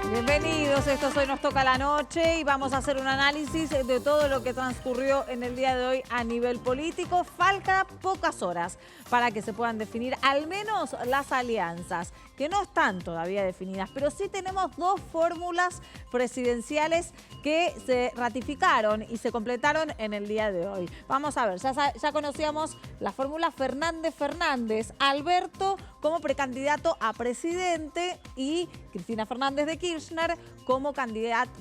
Bienvenidos, esto es Hoy Nos Toca la Noche y vamos a hacer un análisis de todo lo que transcurrió en el día de hoy a nivel político. Faltan pocas horas para que se puedan definir al menos las alianzas, que no están todavía definidas, pero sí tenemos dos fórmulas presidenciales que se ratificaron y se completaron en el día de hoy. Vamos a ver, ya conocíamos la fórmula Fernández-Fernández, Alberto como precandidato a presidente y Cristina Fernández de Kirchner como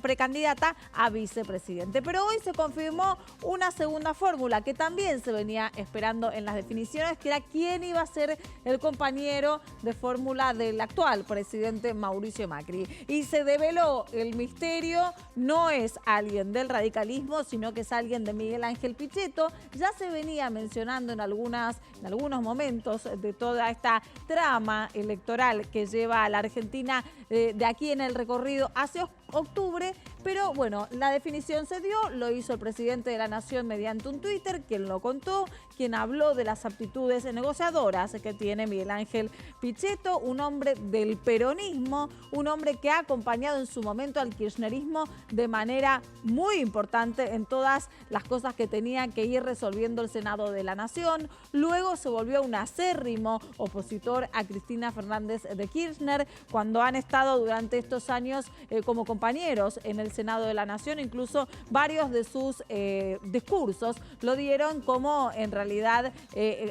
precandidata a vicepresidente. Pero hoy se confirmó una segunda fórmula que también se venía esperando en las definiciones, que era quién iba a ser el compañero de fórmula del actual presidente Mauricio Macri. Y se develó el misterio, no es alguien del radicalismo, sino que es alguien de Miguel Ángel Pichetto. Ya se venía mencionando en algunos momentos de toda esta trama electoral que lleva a la Argentina de aquí en el recorrido hacia octubre, pero bueno, la definición se dio, lo hizo el presidente de la Nación mediante un Twitter, quien lo contó, quien habló de las aptitudes negociadoras que tiene Miguel Ángel Pichetto, un hombre del peronismo, un hombre que ha acompañado en su momento al kirchnerismo de manera muy importante en todas las cosas que tenía que ir resolviendo el Senado de la Nación. Luego se volvió un acérrimo opositor a Cristina Fernández de Kirchner cuando han estado durante estos años como compañeros en el Senado de la Nación. Incluso varios de sus discursos lo dieron como en realidad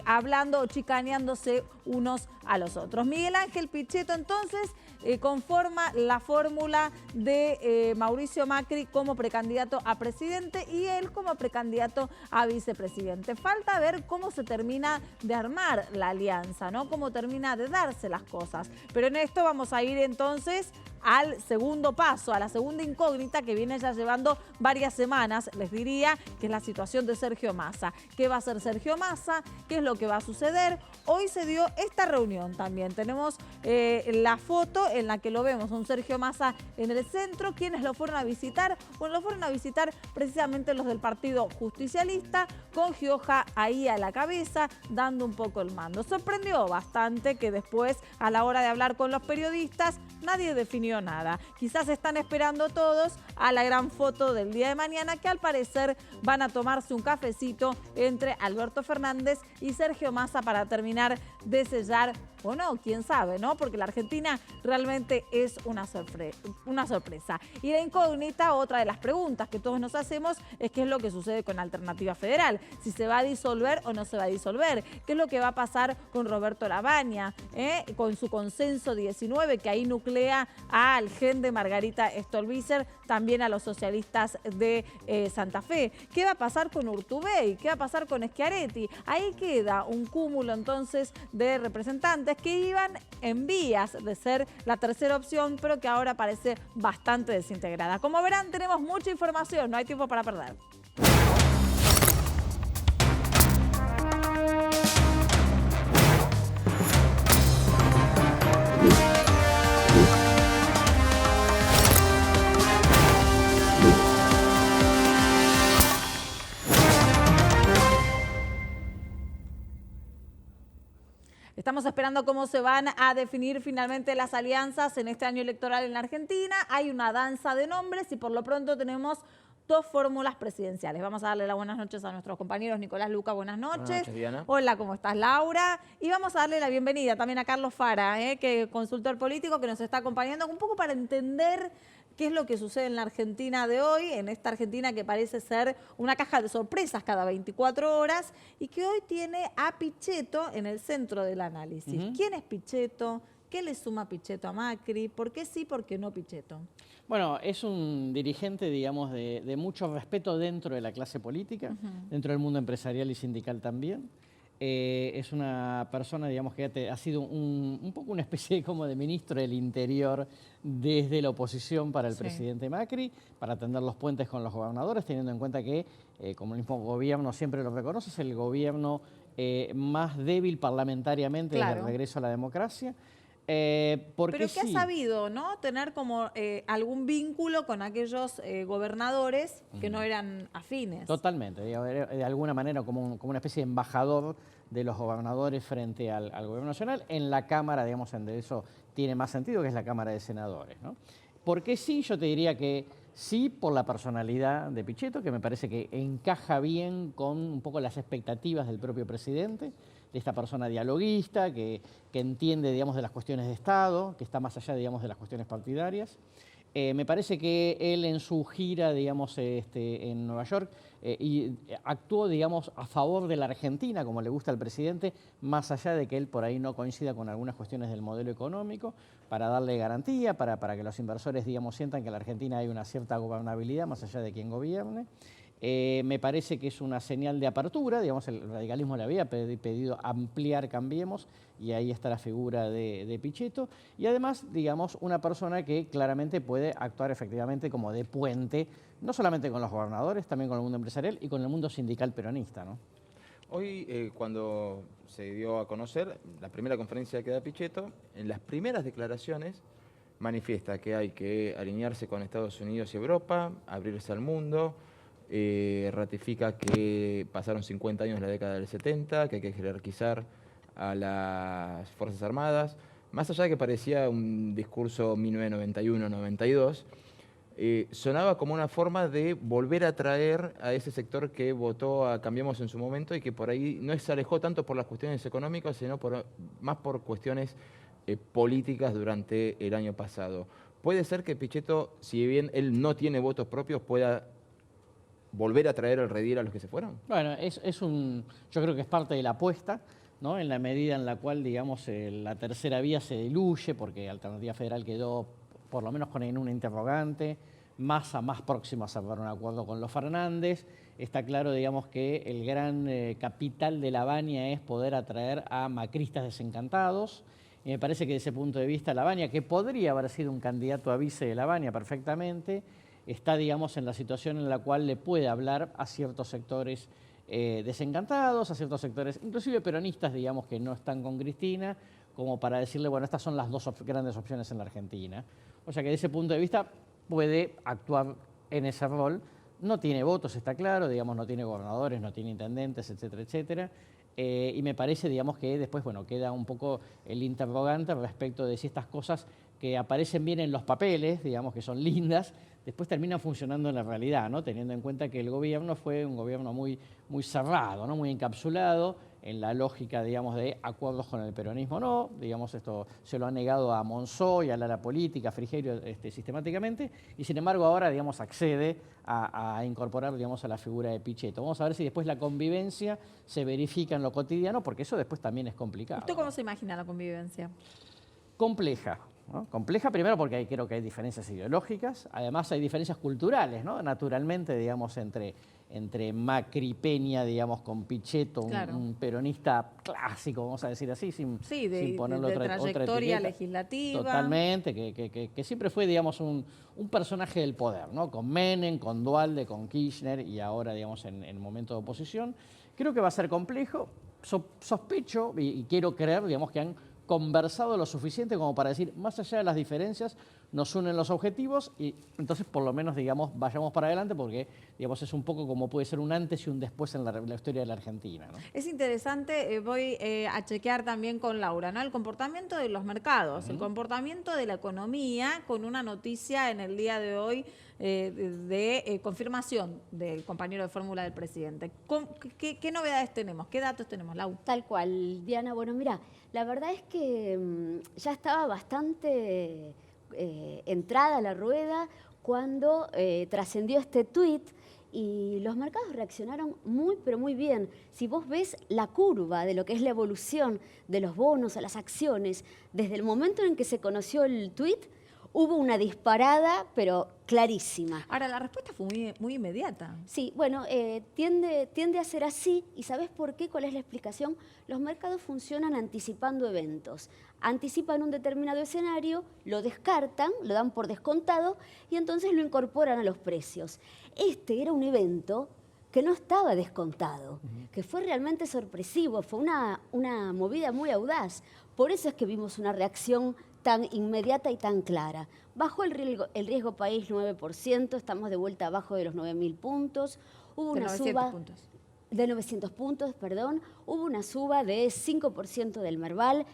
hablando o chicaneándose unos a los otros. Miguel Ángel Pichetto entonces conforma la fórmula de Mauricio Macri como precandidato a presidente y él como precandidato a vicepresidente. Falta ver cómo se termina de armar la alianza, ¿no? Cómo termina de darse las cosas. Pero en esto vamos a ir entonces al segundo paso, a la segunda incógnita que viene ya llevando varias semanas, les diría, que es la situación de Sergio Massa. ¿Qué va a hacer Sergio Massa? ¿Qué es lo que va a suceder? Hoy se dio esta reunión también. Tenemos la foto en la que lo vemos, un Sergio Massa en el centro. ¿Quiénes lo fueron a visitar? Bueno, lo fueron a visitar precisamente los del Partido Justicialista, con Gioja ahí a la cabeza, dando un poco el mando. Sorprendió bastante que después, a la hora de hablar con los periodistas, nadie definió nada. Quizás están esperando todos a la gran foto del día de mañana, que al parecer van a tomarse un cafecito entre Alberto Fernández y Sergio Massa para terminar de sellar, o no, quién sabe, ¿no? Porque la Argentina realmente es una sorpresa. Y la incógnita, otra de las preguntas que todos nos hacemos, es qué es lo que sucede con Alternativa Federal. Si se va a disolver o no se va a disolver. ¿Qué es lo que va a pasar con Roberto Lavagna, con su consenso 19, que ahí nuclea al gen de Margarita Stolbizer, también a los socialistas de Santa Fe? ¿Qué va a pasar con Urtubey? ¿Qué va a pasar con Schiaretti? Ahí queda un cúmulo entonces de representantes que iban en vías de ser la tercera opción, pero que ahora parece bastante desintegrada. Como verán, tenemos mucha información, no hay tiempo para perder. Estamos esperando cómo se van a definir finalmente las alianzas en este año electoral en la Argentina. Hay una danza de nombres y por lo pronto tenemos dos fórmulas presidenciales. Vamos a darle las buenas noches a nuestros compañeros. Nicolás Luca, buenas noches. Buenas noches, Diana. Hola, ¿cómo estás, Laura? Y vamos a darle la bienvenida también a Carlos Fara, que consultor político que nos está acompañando un poco para entender qué es lo que sucede en la Argentina de hoy, en esta Argentina que parece ser una caja de sorpresas cada 24 horas y que hoy tiene a Pichetto en el centro del análisis. ¿Quién es Pichetto? ¿Qué le suma Pichetto a Macri? ¿Por qué sí, por qué no Pichetto? Bueno, es un dirigente, digamos, de mucho respeto dentro de la clase política, dentro del mundo empresarial y sindical también. Es una persona, digamos, que ha sido un poco una especie como de ministro del Interior desde la oposición para el presidente Macri, para tender los puentes con los gobernadores, teniendo en cuenta que, como el mismo gobierno siempre lo reconoce, es el gobierno más débil parlamentariamente desde el regreso a la democracia. Porque Pero que ha sí. sabido, ¿no? Tener como algún vínculo con aquellos gobernadores que no eran afines. Totalmente, digamos, de alguna manera como una especie de embajador de los gobernadores frente al gobierno nacional. En la Cámara, digamos, en de eso tiene más sentido, que es la Cámara de Senadores, ¿no? Porque sí, yo te diría que sí, por la personalidad de Pichetto, que me parece que encaja bien con un poco las expectativas del propio presidente, de esta persona dialoguista, que entiende, digamos, de las cuestiones de Estado, que está más allá, digamos, de las cuestiones partidarias. Me parece que él en su gira, digamos, en Nueva York, actuó, digamos, a favor de la Argentina, como le gusta al presidente, más allá de que él por ahí no coincida con algunas cuestiones del modelo económico, para darle garantía, para que los inversores, digamos, sientan que en la Argentina hay una cierta gobernabilidad, más allá de quién gobierne. Me parece que es una señal de apertura, digamos, el radicalismo le había pedido ampliar Cambiemos, y ahí está la figura de Pichetto, y además, digamos, una persona que claramente puede actuar efectivamente como de puente, no solamente con los gobernadores, también con el mundo empresarial y con el mundo sindical peronista, ¿no? Hoy, cuando se dio a conocer la primera conferencia que da Pichetto, en las primeras declaraciones manifiesta que hay que alinearse con Estados Unidos y Europa, abrirse al mundo, ratifica que pasaron 50 años de la década del 70, que hay que jerarquizar a las Fuerzas Armadas. Más allá de que parecía un discurso 1991-92, sonaba como una forma de volver a atraer a ese sector que votó a Cambiemos en su momento y que por ahí no se alejó tanto por las cuestiones económicas, sino más por cuestiones políticas durante el año pasado. Puede ser que Pichetto, si bien él no tiene votos propios, pueda volver a traer el redil a los que se fueron. Bueno, yo creo que es parte de la apuesta, ¿no? En la medida en la cual, digamos, la tercera vía se diluye, porque Alternativa Federal quedó por lo menos en una interrogante, Massa más próximo a cerrar un acuerdo con los Fernández. Está claro, digamos, que el gran capital de la Baña es poder atraer a macristas desencantados. Y me parece que desde ese punto de vista la Baña, que podría haber sido un candidato a vice de la Baña perfectamente, está, digamos, en la situación en la cual le puede hablar a ciertos sectores desencantados, a ciertos sectores, inclusive peronistas, digamos, que no están con Cristina, como para decirle, bueno, estas son las dos grandes opciones en la Argentina. O sea que desde ese punto de vista puede actuar en ese rol. No tiene votos, está claro, digamos, no tiene gobernadores, no tiene intendentes, etcétera, etcétera. Y me parece, digamos, que después, bueno, queda un poco el interrogante respecto de si estas cosas que aparecen bien en los papeles, digamos, que son lindas, después terminan funcionando en la realidad, ¿no? Teniendo en cuenta que el gobierno fue un gobierno muy cerrado, ¿no? Muy encapsulado en la lógica, digamos, de acuerdos con el peronismo, no. Digamos, esto se lo ha negado a Monzó y a la política, a Frigerio, sistemáticamente, y sin embargo ahora, digamos, accede a incorporar, digamos, a la figura de Pichetto. Vamos a ver si después la convivencia se verifica en lo cotidiano, porque eso después también es complicado. ¿Usted cómo se imagina la convivencia? Compleja, ¿no? Compleja primero porque creo que hay diferencias ideológicas, además hay diferencias culturales, ¿no? Naturalmente, digamos, entre Macri y Peña, digamos, con Pichetto, claro, un peronista clásico, vamos a decir así, sin ponerle de otra trayectoria etiqueta. legislativa. Totalmente, que siempre fue, digamos, un personaje del poder, ¿no? Con Menem, con Duhalde, con Kirchner y ahora, digamos, en el momento de oposición. Creo que va a ser complejo. Sospecho y quiero creer, digamos, que han conversado lo suficiente como para decir, más allá de las diferencias, nos unen los objetivos y entonces por lo menos, digamos, vayamos para adelante porque, digamos, es un poco como puede ser un antes y un después en la historia de la Argentina, ¿no? Es interesante, voy a chequear también con Laura, ¿no? El comportamiento de los mercados, el comportamiento de la economía, con una noticia en el día de hoy de confirmación del compañero de fórmula del presidente. ¿Qué novedades tenemos? ¿Qué datos tenemos, Lau? Tal cual, Diana. Bueno, mira, la verdad es que ya estaba bastante entrada la rueda cuando trascendió este tuit y los mercados reaccionaron muy, pero muy bien. Si vos ves la curva de lo que es la evolución de los bonos a las acciones, desde el momento en que se conoció el tuit, hubo una disparada, pero clarísima. Ahora, la respuesta fue muy inmediata. Sí, bueno, tiende a ser así. ¿Y sabés por qué? ¿Cuál es la explicación? Los mercados funcionan anticipando eventos. Anticipan un determinado escenario, lo descartan, lo dan por descontado y entonces lo incorporan a los precios. Este era un evento que no estaba descontado, que fue realmente sorpresivo, fue una movida muy audaz. Por eso es que vimos una reacción tan inmediata y tan clara. Bajó el riesgo país 9%, estamos de vuelta abajo de los 9.000 puntos. Hubo De una 900 suba puntos. de 900 puntos, perdón. Hubo una suba de 5% del Merval.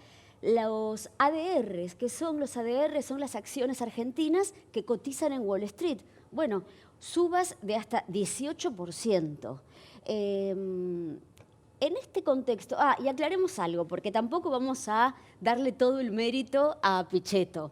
Los ADRs, que son los ADR, son las acciones argentinas que cotizan en Wall Street. Bueno, subas de hasta 18%. En este contexto, y aclaremos algo, porque tampoco vamos a darle todo el mérito a Pichetto.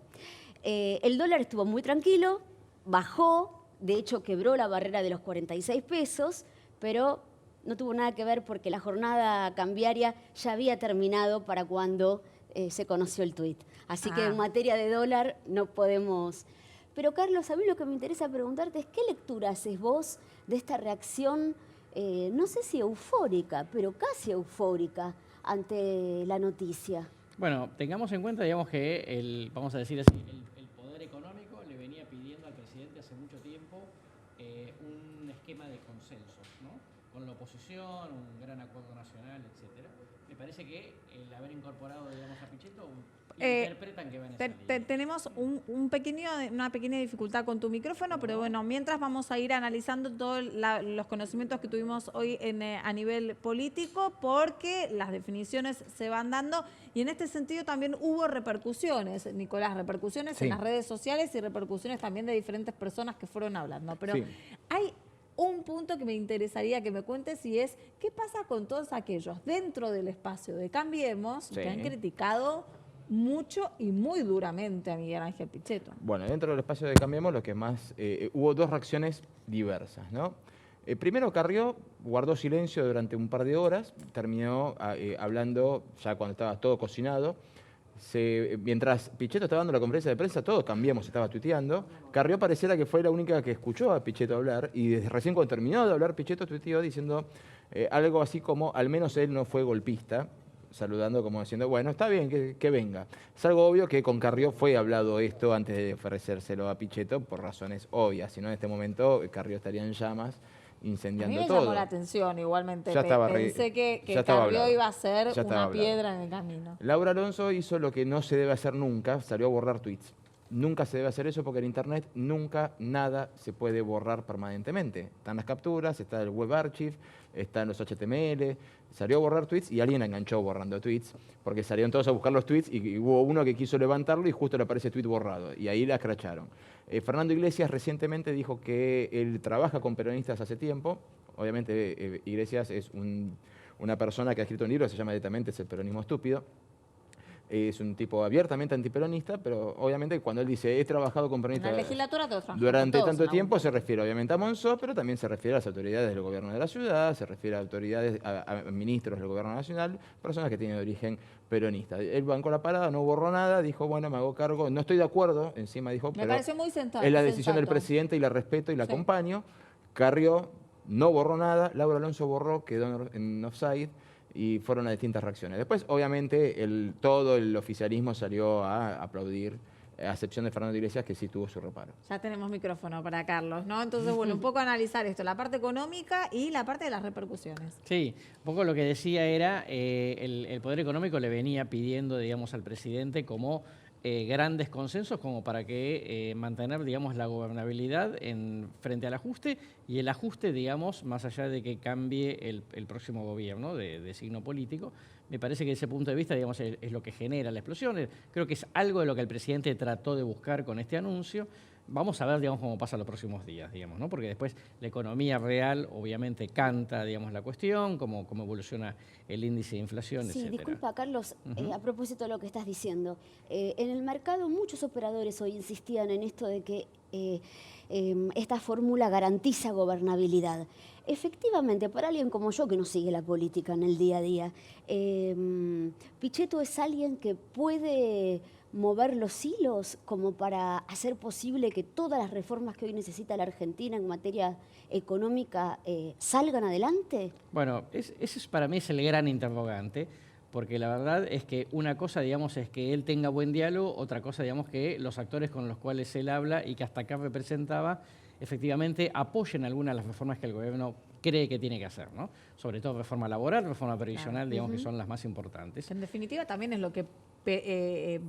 El dólar estuvo muy tranquilo, bajó, de hecho quebró la barrera de los 46 pesos, pero no tuvo nada que ver porque la jornada cambiaria ya había terminado para cuando se conoció el tuit. Así que en materia de dólar no podemos... Pero Carlos, a mí lo que me interesa preguntarte es ¿qué lectura haces vos de esta reacción, no sé si eufórica, pero casi eufórica ante la noticia? Bueno, tengamos en cuenta, digamos, que vamos a decir así, el poder económico le venía pidiendo al presidente hace mucho tiempo un esquema de consensos, ¿no? Con la oposición, un gran acuerdo nacional, etcétera. Me parece que el haber incorporado, digamos, a Pichetto interpretan que van a salir. Tenemos una pequeña dificultad con tu micrófono, pero bueno, mientras vamos a ir analizando todos los conocimientos que tuvimos hoy a nivel político, porque las definiciones se van dando y en este sentido también hubo repercusiones, Nicolás, repercusiones en las redes sociales y repercusiones también de diferentes personas que fueron hablando. Pero hay un punto que me interesaría que me cuentes y es, ¿qué pasa con todos aquellos dentro del espacio de Cambiemos que han criticado mucho y muy duramente a Miguel Ángel Pichetto? Bueno, dentro del espacio de Cambiemos lo que más... hubo dos reacciones diversas, ¿no? Primero, Carrió guardó silencio durante un par de horas, terminó hablando ya cuando estaba todo cocinado. Mientras Pichetto estaba dando la conferencia de prensa, todos Cambiemos estaba tuiteando. Carrió pareciera que fue la única que escuchó a Pichetto hablar y desde recién cuando terminó de hablar Pichetto tuiteó diciendo algo así como, al menos él no fue golpista, saludando como diciendo, bueno, está bien, que venga. Es algo obvio que con Carrió fue hablado esto antes de ofrecérselo a Pichetto por razones obvias, si no en este momento Carrió estaría en llamas incendiando todo. A mí me llamó la atención igualmente, pensé que estaba Carrió hablado. iba a ser Ya estaba una piedra en el camino. Laura Alonso hizo lo que no se debe hacer nunca, salió a borrar tweets. Nunca se debe hacer eso porque en Internet nunca nada se puede borrar permanentemente. Están las capturas, está el web archive, están los HTML. Salió a borrar tweets y alguien enganchó borrando tweets porque salieron todos a buscar los tweets y hubo uno que quiso levantarlo y justo le aparece tweet borrado y ahí la escracharon. Fernando Iglesias recientemente dijo que él trabaja con peronistas hace tiempo. Obviamente Iglesias es una persona que ha escrito un libro que se llama directamente Es el peronismo estúpido. Es un tipo abiertamente antiperonista, pero obviamente cuando él dice he trabajado con peronistas en la legislatura durante tanto tiempo, se refiere obviamente a Monzó, pero también se refiere a las autoridades del gobierno de la ciudad, se refiere a autoridades, a ministros del gobierno nacional, personas que tienen origen peronista. Él bancó la parada, no borró nada, dijo, bueno, me hago cargo, no estoy de acuerdo, encima dijo, me pareció muy sensato, es la decisión del presidente y la respeto y la acompaño. Carrió no borró nada, Laura Alonso borró, quedó en offside, y fueron las distintas reacciones. Después, obviamente, todo el oficialismo salió a aplaudir, a excepción de Fernando Iglesias, que sí tuvo su reparo. Ya tenemos micrófono para Carlos, ¿no? Entonces, bueno, un poco analizar esto, la parte económica y la parte de las repercusiones. Sí, un poco lo que decía era, el poder económico le venía pidiendo, digamos, al presidente como grandes consensos como para que mantener, digamos, la gobernabilidad frente al ajuste y el ajuste, digamos, más allá de que cambie el próximo gobierno de signo político. Me parece que ese punto de vista, digamos, es lo que genera la explosión. Creo que es algo de lo que el presidente trató de buscar con este anuncio. Vamos a ver, digamos, cómo pasa los próximos días, digamos, ¿no? Porque después la economía real obviamente canta, digamos, la cuestión, cómo evoluciona el índice de inflación, sí, etcétera. Disculpa, Carlos, a propósito de lo que estás diciendo. En el mercado muchos operadores hoy insistían en esto de que esta fórmula garantiza gobernabilidad. Efectivamente, para alguien como yo que no sigue la política en el día a día, Pichetto es alguien que puede mover los hilos como para hacer posible que todas las reformas que hoy necesita la Argentina en materia económica salgan adelante? Bueno, ese para mí es el gran interrogante, porque la verdad es que una cosa, digamos, es que él tenga buen diálogo, otra cosa, digamos, que los actores con los cuales él habla y que hasta acá representaba efectivamente apoyen algunas de las reformas que el gobierno cree que tiene que hacer, ¿no? Sobre todo reforma laboral, reforma previsional, Claro. digamos que son las más importantes. Que en definitiva también es lo que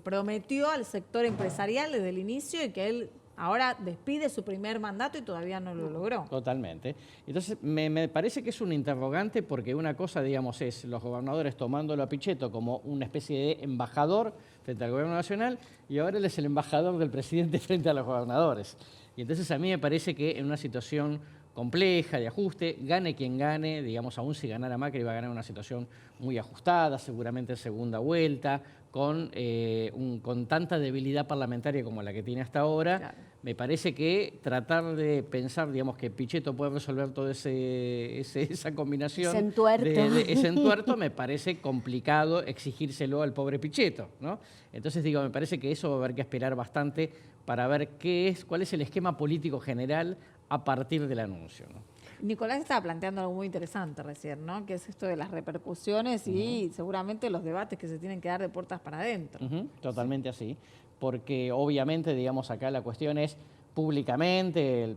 prometió al sector empresarial desde el inicio y que él ahora despide su primer mandato y todavía no lo logró. Totalmente. Entonces, me parece que es un interrogante porque una cosa, digamos, es los gobernadores tomándolo a Pichetto como una especie de embajador frente al gobierno nacional y ahora él es el embajador del presidente frente a los gobernadores. Y entonces a mí me parece que en una situación compleja, de ajuste, gane quien gane, digamos, aún si ganara Macri va a ganar una situación muy ajustada, seguramente en segunda vuelta, con tanta debilidad parlamentaria como la que tiene hasta ahora. Claro. Me parece que tratar de pensar, digamos, que Pichetto puede resolver toda esa combinación, ese entuerto, me parece complicado exigírselo al pobre Pichetto, ¿no? Entonces, digo, me parece que eso va a haber que esperar bastante para ver cuál es el esquema político general a partir del anuncio, ¿no? Nicolás estaba planteando algo muy interesante recién, ¿no? Que es esto de las repercusiones y seguramente los debates que se tienen que dar de puertas para adentro. Totalmente así, porque obviamente, digamos, acá la cuestión es públicamente, el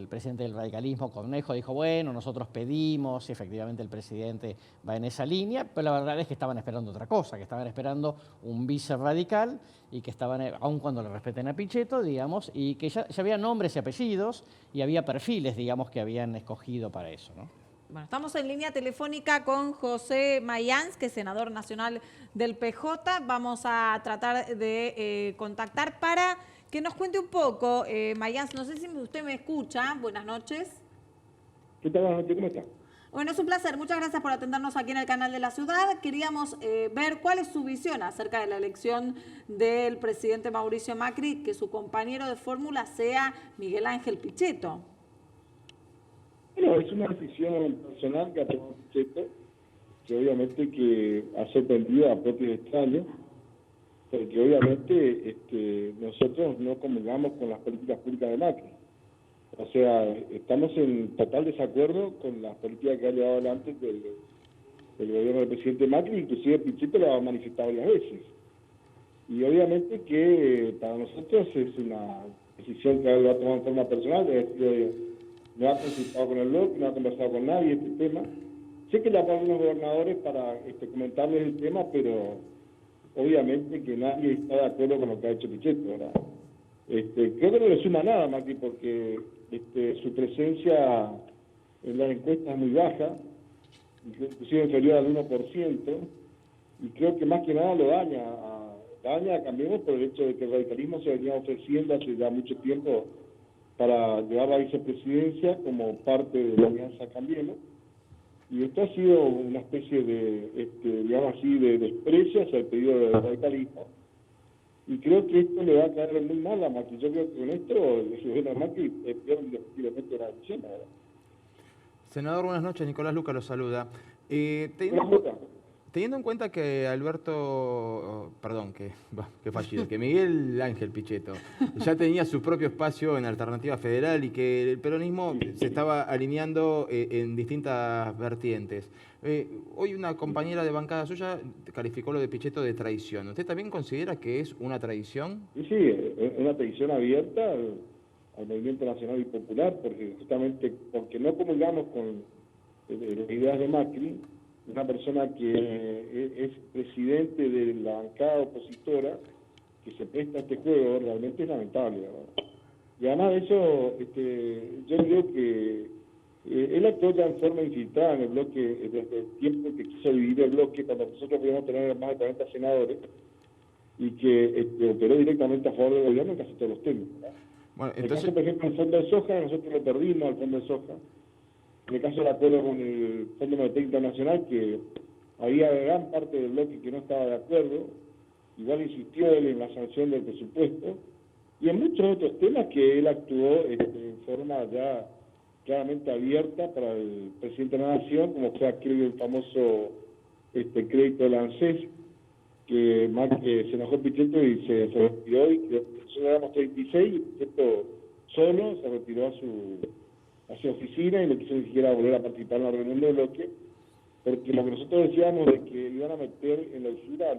presidente del radicalismo, Cornejo, dijo, bueno, nosotros pedimos, y efectivamente el presidente va en esa línea, pero la verdad es que estaban esperando otra cosa, que estaban esperando un vice radical y que estaban, aun cuando le respeten a Pichetto, digamos, y que ya había nombres y apellidos y había perfiles, digamos, que habían escogido para eso, ¿no? Bueno, estamos en línea telefónica con José Mayans, que es senador nacional del PJ. Vamos a tratar de contactar para que nos cuente un poco. Mayans, no sé si usted me escucha. Buenas noches. ¿Qué tal? Buenas noches, ¿cómo está? Bueno, es un placer. Muchas gracias por atendernos aquí en el canal de la ciudad. Queríamos ver cuál es su visión acerca de la elección del presidente Mauricio Macri, que su compañero de fórmula sea Miguel Ángel Pichetto. Bueno, es una decisión personal que ha tomado Pichetto, que obviamente que ha sorprendido a propios extraños, porque obviamente nosotros no comulgamos con las políticas públicas de Macri. O sea, estamos en total desacuerdo con las políticas que ha llevado adelante del gobierno del presidente Macri, inclusive Pichetto lo ha manifestado varias veces. Y obviamente que para nosotros es una decisión que lo ha tomado en forma personal, no ha consultado con el bloque, no ha conversado con nadie este tema. Sé que llamó a algunos gobernadores para comentarles el tema, pero obviamente que nadie está de acuerdo con lo que ha hecho Pichetto, ¿verdad? Creo que no le suma nada a Macri porque su presencia en las encuestas es muy baja, inclusive inferior al 1%, y creo que más que nada lo daña Cambiemos por el hecho de que el radicalismo se venía ofreciendo hace ya mucho tiempo para llevar la vicepresidencia como parte de la alianza Cambiemos, y esto ha sido una especie de, digamos así, de desprecio hacia el pedido del radicalismo, y creo que esto le va a caer muy mal a Macri. Yo creo que con esto el gobierno de Macri pierde definitivamente la elección, ¿verdad? Senador, buenas noches. Nicolás Luca lo saluda. Teniendo en cuenta que que Miguel Ángel Pichetto ya tenía su propio espacio en Alternativa Federal y que el peronismo se estaba alineando en distintas vertientes. Hoy una compañera de bancada suya calificó lo de Pichetto de traición. ¿Usted también considera que es una traición? Sí, es una traición abierta al movimiento nacional y popular, porque justamente porque no comulgamos con las ideas de Macri, una persona que es presidente de la bancada opositora, que se presta a este juego, realmente es lamentable, ¿verdad? Y además de eso, yo creo que él actuó ya en forma infiltrada en el bloque desde el tiempo que quiso dividir el bloque, cuando nosotros pudimos tener más de 40 senadores, y que operó directamente a favor del gobierno en casi todos los temas, ¿verdad? Bueno, entonces, por ejemplo, el fondo de soja, nosotros lo perdimos al fondo de soja. En el caso del acuerdo con el Fondo Monetario Internacional, que había gran parte del bloque que no estaba de acuerdo, igual insistió él en la sanción del presupuesto, y en muchos otros temas que él actuó en forma ya claramente abierta para el presidente de la Nación, como fue aquel el famoso crédito del ANSES, que se enojó Pichetto y se retiró, y que nosotros éramos 36, y Pichetto solo se retiró a su oficina y no quiso ni siquiera volver a participar en la reunión del bloque, porque lo que nosotros decíamos de que iban a meter en la usura a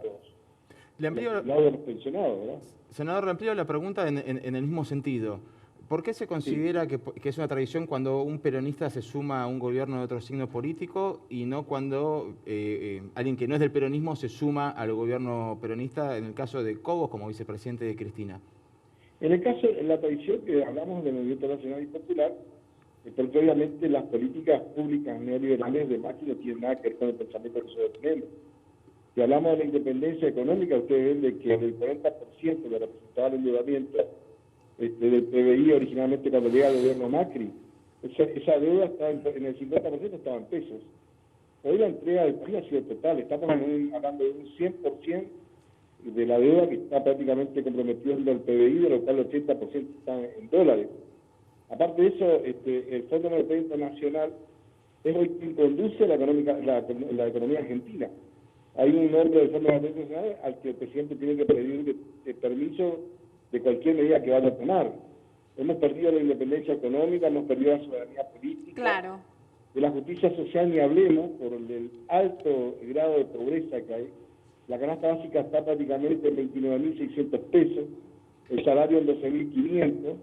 los pensionados, ¿verdad? Senador, le amplío la pregunta en el mismo sentido. ¿Por qué se considera que es una tradición cuando un peronista se suma a un gobierno de otro signo político y no cuando alguien que no es del peronismo se suma al gobierno peronista, en el caso de Cobos como vicepresidente de Cristina? En el caso, en la tradición que hablamos del movimiento nacional y popular, porque obviamente las políticas públicas neoliberales de Macri no tienen nada que ver con el pensamiento que nosotros tenemos. Si hablamos de la independencia económica, ustedes ven de que el 40% de representaba el endeudamiento del PBI originalmente cuando llega el gobierno Macri, esa deuda estaba en el 50% estaba en pesos. Hoy la entrega del país ha sido total, estamos hablando de un 100% de la deuda que está prácticamente comprometiendo el PBI, de lo cual el 80% está en dólares. Aparte de eso, el Fondo Monetario Internacional es hoy quien conduce la economía argentina. Hay un hombre del Fondo Monetario Internacional al que el presidente tiene que pedir permiso de cualquier medida que vaya a tomar. Hemos perdido la independencia económica, hemos perdido la soberanía política. Claro. De la justicia social ni hablemos, por el alto grado de pobreza que hay. La canasta básica está prácticamente en 29.600 pesos, el salario en 12.500,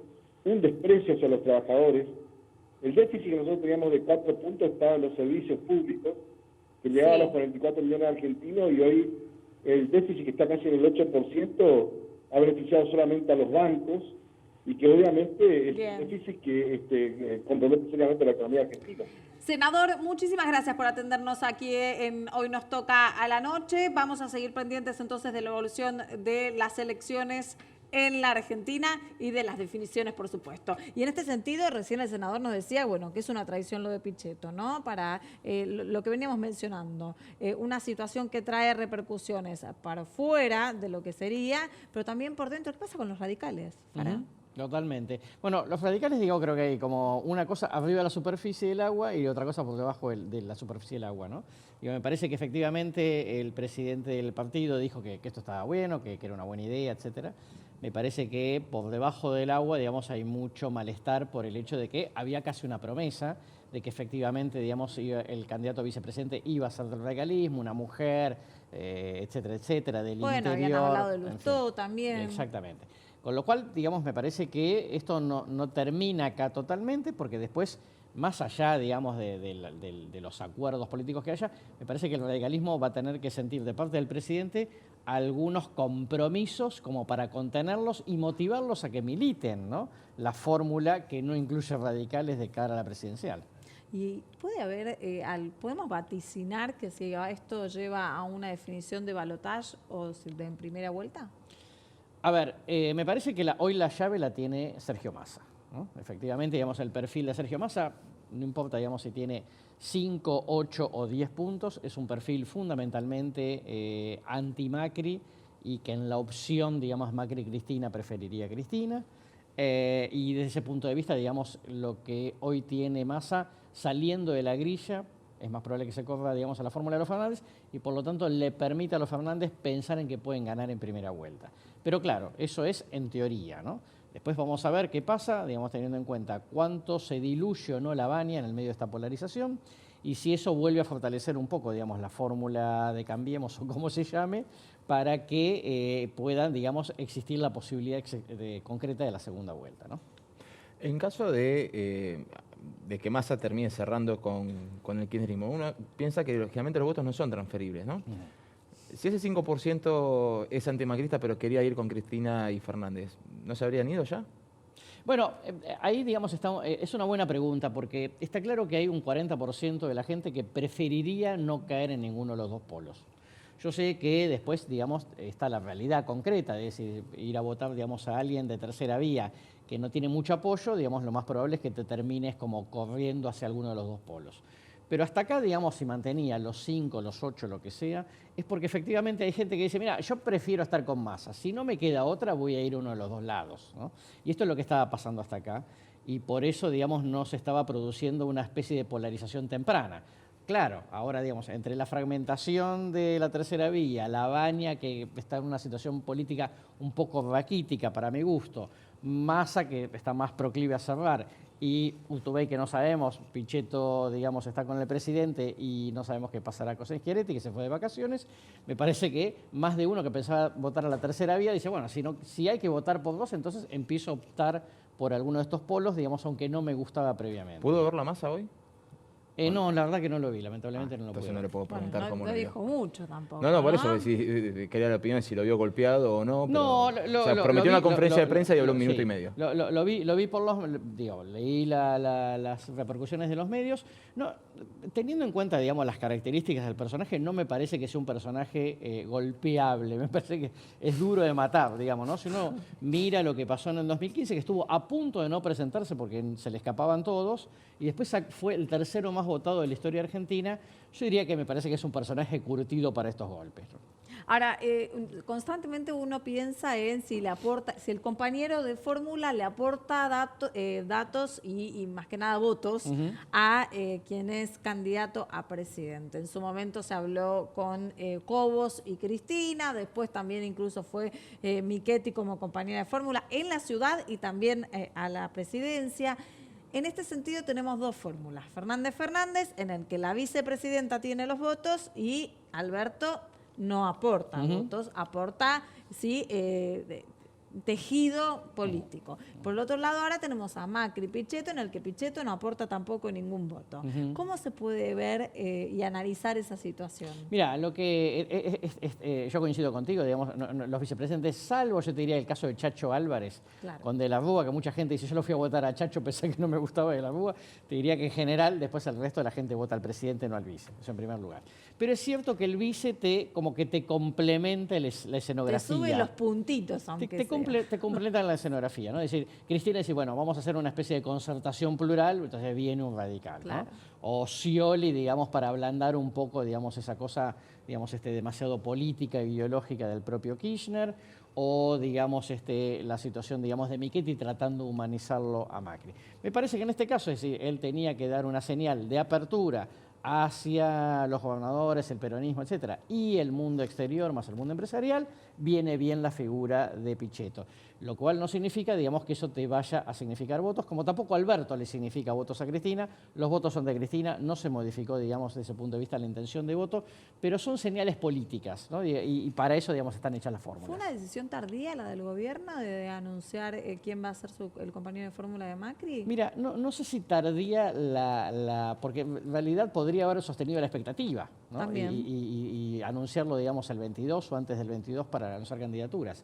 un desprecio hacia los trabajadores. El déficit que nosotros teníamos de 4 puntos estaba en los servicios públicos, que llegaba a los 44 millones de argentinos, y hoy el déficit que está casi en el 8% ha beneficiado solamente a los bancos, y que obviamente es un déficit que compromete seriamente la economía argentina. Senador, muchísimas gracias por atendernos aquí en Hoy Nos Toca a la Noche. Vamos a seguir pendientes entonces de la evolución de las elecciones en la Argentina y de las definiciones, por supuesto. Y en este sentido, recién el senador nos decía, bueno, que es una tradición lo de Pichetto, ¿no? Para lo que veníamos mencionando, una situación que trae repercusiones para fuera de lo que sería, pero también por dentro. ¿Qué pasa con los radicales, Farah? Totalmente. Bueno, los radicales, digo, creo que hay como una cosa arriba de la superficie del agua y otra cosa por debajo de la superficie del agua, ¿no? Digo, me parece que efectivamente el presidente del partido dijo que esto estaba bueno, que era una buena idea, etcétera. Me parece que por debajo del agua, digamos, hay mucho malestar por el hecho de que había casi una promesa de que efectivamente, digamos, el candidato a vicepresidente iba a ser del radicalismo, una mujer, etcétera, etcétera, del interior. Bueno, habían hablado de Lustó también. Exactamente. Con lo cual, digamos, me parece que esto no termina acá totalmente, porque después, más allá, digamos, de los acuerdos políticos que haya, me parece que el radicalismo va a tener que sentir de parte del presidente algunos compromisos como para contenerlos y motivarlos a que militen, ¿no? La fórmula que no incluye radicales de cara a la presidencial. Y puede haber, podemos vaticinar que si esto lleva a una definición de balotaje o de en primera vuelta. A ver, me parece que hoy la llave la tiene Sergio Massa, ¿no? Efectivamente, digamos, el perfil de Sergio Massa, no importa, digamos, si tiene 5, 8 o 10 puntos, es un perfil fundamentalmente anti-Macri y que en la opción, digamos, Macri-Cristina preferiría Cristina. Y desde ese punto de vista, digamos, lo que hoy tiene Massa saliendo de la grilla, es más probable que se corra, digamos, a la fórmula de los Fernández y por lo tanto le permite a los Fernández pensar en que pueden ganar en primera vuelta. Pero claro, eso es en teoría, ¿no? Después vamos a ver qué pasa, digamos, teniendo en cuenta cuánto se diluye o no la Baña en el medio de esta polarización y si eso vuelve a fortalecer un poco, digamos, la fórmula de Cambiemos o como se llame, para que pueda, digamos, existir la posibilidad concreta de la segunda vuelta, ¿no? En caso de que Massa termine cerrando con el kirchnerismo, uno piensa que lógicamente los votos no son transferibles, ¿no? Si ese 5% es antimacrista pero quería ir con Cristina y Fernández, ¿no se habrían ido ya? Bueno, ahí, digamos, es una buena pregunta porque está claro que hay un 40% de la gente que preferiría no caer en ninguno de los dos polos. Yo sé que después, digamos, está la realidad concreta, es decir, ir a votar, digamos, a alguien de tercera vía que no tiene mucho apoyo, digamos, lo más probable es que te termines como corriendo hacia alguno de los dos polos. Pero hasta acá, digamos, si mantenía los 5, los 8, lo que sea, es porque efectivamente hay gente que dice, mira, yo prefiero estar con Massa, si no me queda otra voy a ir a uno de los dos lados, ¿no? Y esto es lo que estaba pasando hasta acá, y por eso, digamos, no se estaba produciendo una especie de polarización temprana. Claro, ahora, digamos, entre la fragmentación de la tercera vía, la Baña, que está en una situación política un poco raquítica para mi gusto, Massa, que está más proclive a cerrar, y Urtubey, que no sabemos, Pichetto, digamos, está con el presidente y no sabemos qué pasará con Schiaretti, que se fue de vacaciones, me parece que más de uno que pensaba votar a la tercera vía dice, bueno, si hay que votar por dos, entonces empiezo a optar por alguno de estos polos, digamos, aunque no me gustaba previamente. ¿Pudo ver la masa hoy? No, la verdad que no lo vi, lamentablemente no lo Entonces pude no ver. le puedo preguntar Bueno, cómo no lo vio. dijo mucho tampoco. No, por eso quería la opinión si lo vio golpeado o no. No, pero, prometió una conferencia de prensa y habló un minuto y medio. Lo vi por leí las repercusiones de los medios. No, teniendo en cuenta, digamos, las características del personaje, no me parece que sea un personaje golpeable. Me parece que es duro de matar, digamos, ¿no? Si uno mira lo que pasó en el 2015, que estuvo a punto de no presentarse porque se le escapaban todos, y después fue el tercero más votado de la historia argentina, yo diría que me parece que es un personaje curtido para estos golpes, ¿no? Ahora, constantemente uno piensa en si el compañero de fórmula le aporta datos y más que nada votos a quien es candidato a presidente. En su momento se habló con Cobos y Cristina, después también incluso fue Michetti como compañera de fórmula en la ciudad y también a la presidencia. En este sentido tenemos dos fórmulas. Fernández, en el que la vicepresidenta tiene los votos y Alberto no aporta votos, aporta sí tejido político. Por el otro lado, ahora tenemos a Macri, Pichetto, en el que Pichetto no aporta tampoco ningún voto. ¿Cómo se puede ver y analizar esa situación? Mira, lo que yo coincido contigo, digamos, los vicepresidentes, salvo yo te diría el caso de Chacho Álvarez, Claro. con De la Rúa, que mucha gente dice, yo lo fui a votar a Chacho, pensé que no me gustaba De la Rúa, te diría que en general después el resto de la gente vota al presidente, no al vice, eso en primer lugar. Pero es cierto que el vice como que te complementa la escenografía. Te sube los puntitos, aunque te completan la escenografía, ¿no? Es decir, Cristina dice, bueno, vamos a hacer una especie de concertación plural, entonces viene un radical, Claro. ¿no? O Scioli, digamos, para ablandar un poco, digamos, esa cosa, digamos, demasiado política y ideológica del propio Kirchner, o, digamos, la situación, digamos, de Michetti tratando de humanizarlo a Macri. Me parece que en este caso, es decir, él tenía que dar una señal de apertura hacia los gobernadores, el peronismo, etcétera, y el mundo exterior más el mundo empresarial, viene bien la figura de Pichetto. Lo cual no significa, digamos, que eso te vaya a significar votos, como tampoco a Alberto le significa votos a Cristina. Los votos son de Cristina, no se modificó, digamos, desde ese punto de vista la intención de voto, pero son señales políticas, ¿no? Y para eso, digamos, están hechas las fórmulas. ¿Fue una decisión tardía la del gobierno de anunciar quién va a ser el compañero de fórmula de Macri? Mira, no sé si tardía porque en realidad podría haber sostenido la expectativa, ¿no? También. Y anunciarlo, digamos, el 22 o antes del 22 para anunciar candidaturas.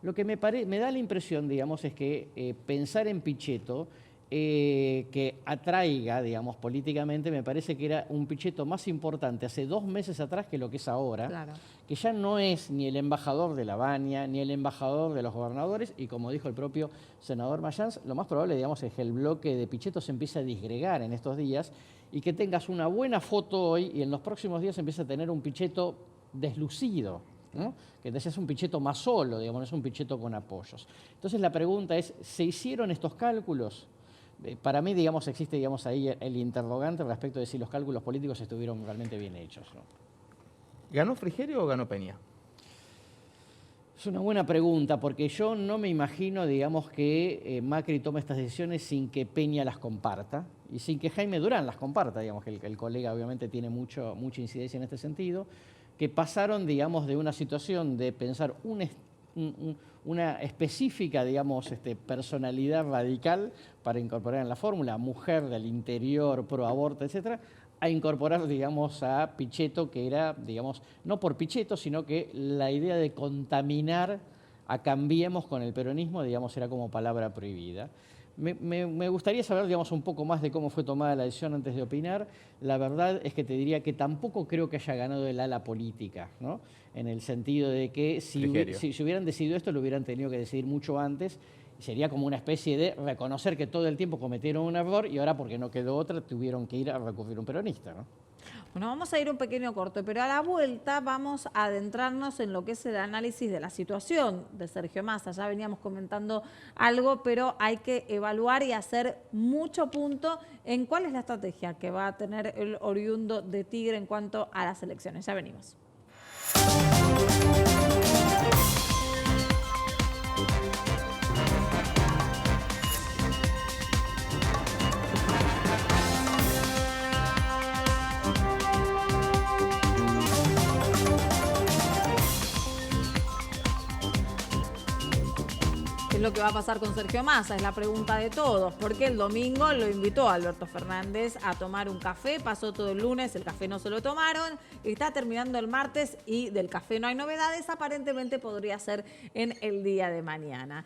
Lo que me da la impresión, digamos, es que pensar en Pichetto que atraiga, digamos, políticamente, me parece que era un Pichetto más importante hace 2 meses atrás que lo que es ahora, Claro. que ya no es ni el embajador de la Baña, ni el embajador de los gobernadores, y como dijo el propio senador Mayans, lo más probable, digamos, es que el bloque de Pichetto se empiece a disgregar en estos días y que tengas una buena foto hoy y en los próximos días empiece a tener un Pichetto deslucido, ¿no? Que entonces es un Pichetto más solo, digamos, no es un Pichetto con apoyos. Entonces la pregunta es, ¿se hicieron estos cálculos? Para mí, digamos, existe, digamos, ahí el interrogante respecto de si los cálculos políticos estuvieron realmente bien hechos, ¿no? ¿Ganó Frigerio o ganó Peña? Es una buena pregunta, porque yo no me imagino, digamos, que Macri tome estas decisiones sin que Peña las comparta y sin que Jaime Durán las comparta, digamos, que el colega obviamente tiene mucha incidencia en este sentido, que pasaron, digamos, de una situación de pensar una específica, digamos, personalidad radical para incorporar en la fórmula, mujer del interior, pro aborto, etcétera, a incorporar, digamos, a Pichetto, que era, digamos, no por Pichetto, sino que la idea de contaminar a Cambiemos con el peronismo, digamos, era como palabra prohibida. Me gustaría saber, digamos, un poco más de cómo fue tomada la decisión antes de opinar. La verdad es que te diría que tampoco creo que haya ganado el ala política, ¿no? En el sentido de que si hubieran decidido esto, lo hubieran tenido que decidir mucho antes. Sería como una especie de reconocer que todo el tiempo cometieron un error y ahora, porque no quedó otra, tuvieron que ir a recurrir a un peronista, ¿no? Bueno, vamos a ir un pequeño corte, pero a la vuelta vamos a adentrarnos en lo que es el análisis de la situación de Sergio Massa. Ya veníamos comentando algo, pero hay que evaluar y hacer mucho punto en cuál es la estrategia que va a tener el oriundo de Tigre en cuanto a las elecciones. Ya venimos. lo que va a pasar con Sergio Massa? Es la pregunta de todos, porque el domingo lo invitó a Alberto Fernández a tomar un café, pasó todo el lunes, el café no se lo tomaron, está terminando el martes y del café no hay novedades, aparentemente podría ser en el día de mañana.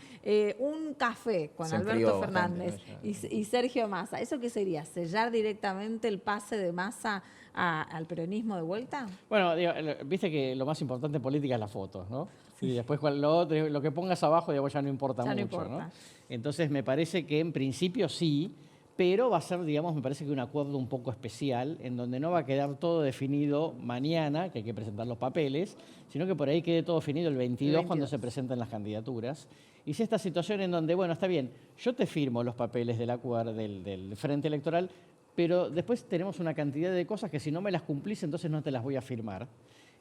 Un café con Se Alberto enfrió Fernández bastante, ¿no? y Sergio Massa, ¿eso qué sería? ¿Sellar directamente el pase de Massa al peronismo de vuelta? Bueno, digo, viste que lo más importante en política es la foto, ¿no? Sí, después lo que pongas abajo digamos, ya no importa Ya no mucho, importa. ¿no? Entonces me parece que en principio sí, pero va a ser, digamos, me parece que un acuerdo un poco especial, en donde no va a quedar todo definido mañana, que hay que presentar los papeles, sino que por ahí quede todo definido el 22 cuando se presenten las candidaturas. Y si esta situación en donde, bueno, está bien, yo te firmo los papeles del acuerdo del Frente Electoral, pero después tenemos una cantidad de cosas que si no me las cumplís, entonces no te las voy a firmar.